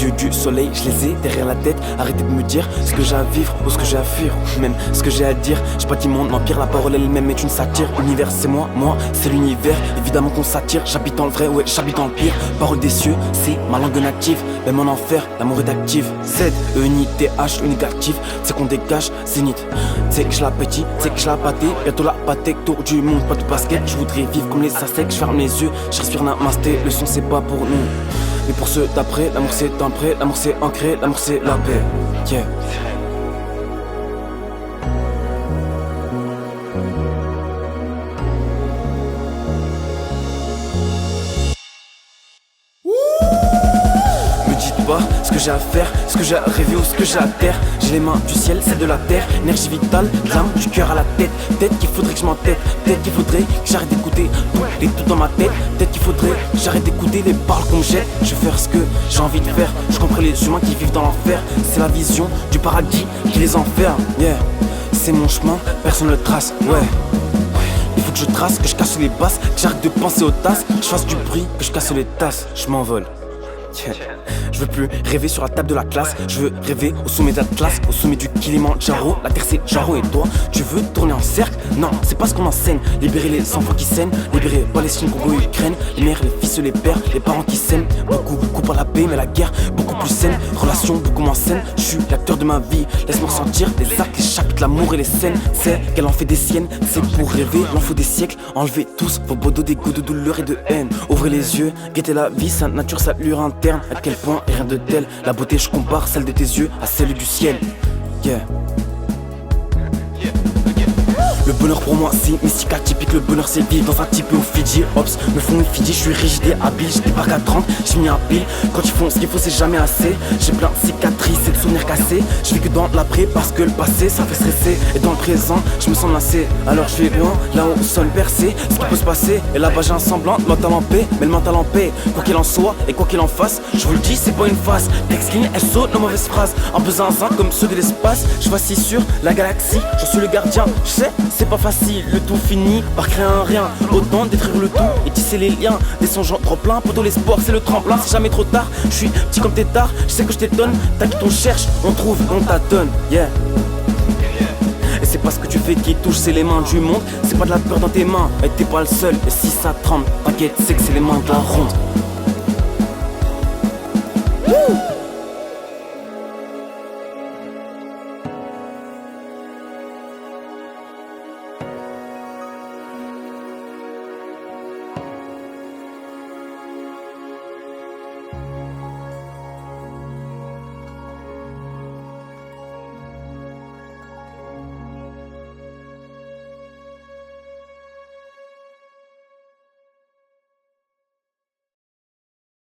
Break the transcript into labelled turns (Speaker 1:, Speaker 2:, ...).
Speaker 1: yeux du soleil, je les ai derrière la tête. Arrêtez de me dire ce que j'ai à vivre ou ce que j'ai à fuir, ou même ce que j'ai à dire. J'ai pas d'immonde, l'empire, la parole elle-même est une satire. Univers c'est moi c'est l'univers. Évidemment qu'on s'attire, j'habite dans le vrai, ouais j'habite dans le pire. Parole des cieux, c'est ma langue native. Même en enfer, l'amour est actif. Z, E-N-I-T-H, E négatif. C'est qu'on dégage, zénith. C'est que je l'appétit, c'est que je la pâté. Bientôt la pâté, tour du monde, pas de basket. Je voudrais vivre comme les Aztecs, je ferme les yeux, je respire namasté. Le son c'est pas pour nous, mais pour ceux d'après. L'amour c'est un prêt, l'amour c'est ancré, l'amour c'est la paix. Yeah. Me dites pas ce que j'ai à faire, ce que j'ai à rêver ou ce que j'ai à terre. J'ai les mains du ciel, celles de la terre. Énergie vitale, l'âme du cœur à la tête. Peut-être qu'il faudrait que je m'entête, peut-être qu'il faudrait que j'arrête d'écouter tout dans ma tête. Peut-être qu'il faudrait que j'arrête d'écouter les paroles qu'on me jette. Je vais faire ce que j'ai envie de faire. Je comprends les humains qui vivent dans l'enfer. C'est la vision du paradis qui les enferme. Yeah, c'est mon chemin, personne ne le trace. Ouais, il faut que je trace, que je casse les basses, que j'arrête de penser aux tasses, que je fasse du bruit, que je casse les tasses. Je m'envole. Yeah. Je veux plus rêver sur la table de la classe. Je veux rêver au sommet d'Atlas, au sommet du Kilimandjaro. La terre c'est Jaro et toi, tu veux tourner en cercle? Non, c'est pas ce qu'on enseigne. Libérer les enfants qui saignent, libérer Palestine, Congo, Ukraine. Les mères, les fils, les pères, les parents qui s'aiment. Beaucoup pour la paix, mais la guerre beaucoup plus saine. Relation beaucoup moins saine, je suis l'acteur de ma vie. Laisse-moi ressentir les actes, les chapitres, l'amour et les scènes. C'est qu'elle en fait des siennes, c'est pour rêver, il en faut des siècles. Enlevez tous vos bodos d'égo, de douleur et de haine. Ouvrez les yeux, guettez la vie, sainte nature, sa allure interne. À quel point et rien de tel. La beauté je compare celle de tes yeux à celle du ciel. Yeah. Le bonheur pour moi c'est mystique atypique. Le bonheur c'est vivre dans un type au Fidji. Ops, me font une Fidji, je suis rigide et habile. J'étais pas qu'à 30, j'ai mis un pile. Quand ils font ce qu'il faut c'est jamais assez. J'ai plein de cicatrices et de souvenirs cassés. Je vis que dans l'après parce que le passé ça fait stresser. Et dans le présent je me sens lassé. Alors je vais loin, là au sol percé. Ce qui peut se passer, et là-bas j'ai un semblant de mental en paix. Mais le mental en paix, quoi qu'il en soit et quoi qu'il en fasse, je vous le dis c'est pas une phase. Textline, elle saute nos mauvaises phrases. Un peu zinzin comme ceux de l'espace. Je vois si sur la galaxie, je suis le gardien. Je sais, c'est pas facile, le tout finit par créer un rien. Autant détruire le tout et tisser les liens. Des songes trop plein, poto l'espoir c'est le tremplin. C'est jamais trop tard, je suis petit comme tétard. Je sais que je t'étonne, t'inquiète on cherche, on trouve, on tâtonne. Yeah. Et c'est pas ce que tu fais qui touche, c'est les mains du monde. C'est pas de la peur dans tes mains, et t'es pas le seul. Et si ça tremble, t'inquiète, c'est que c'est les mains de la ronde.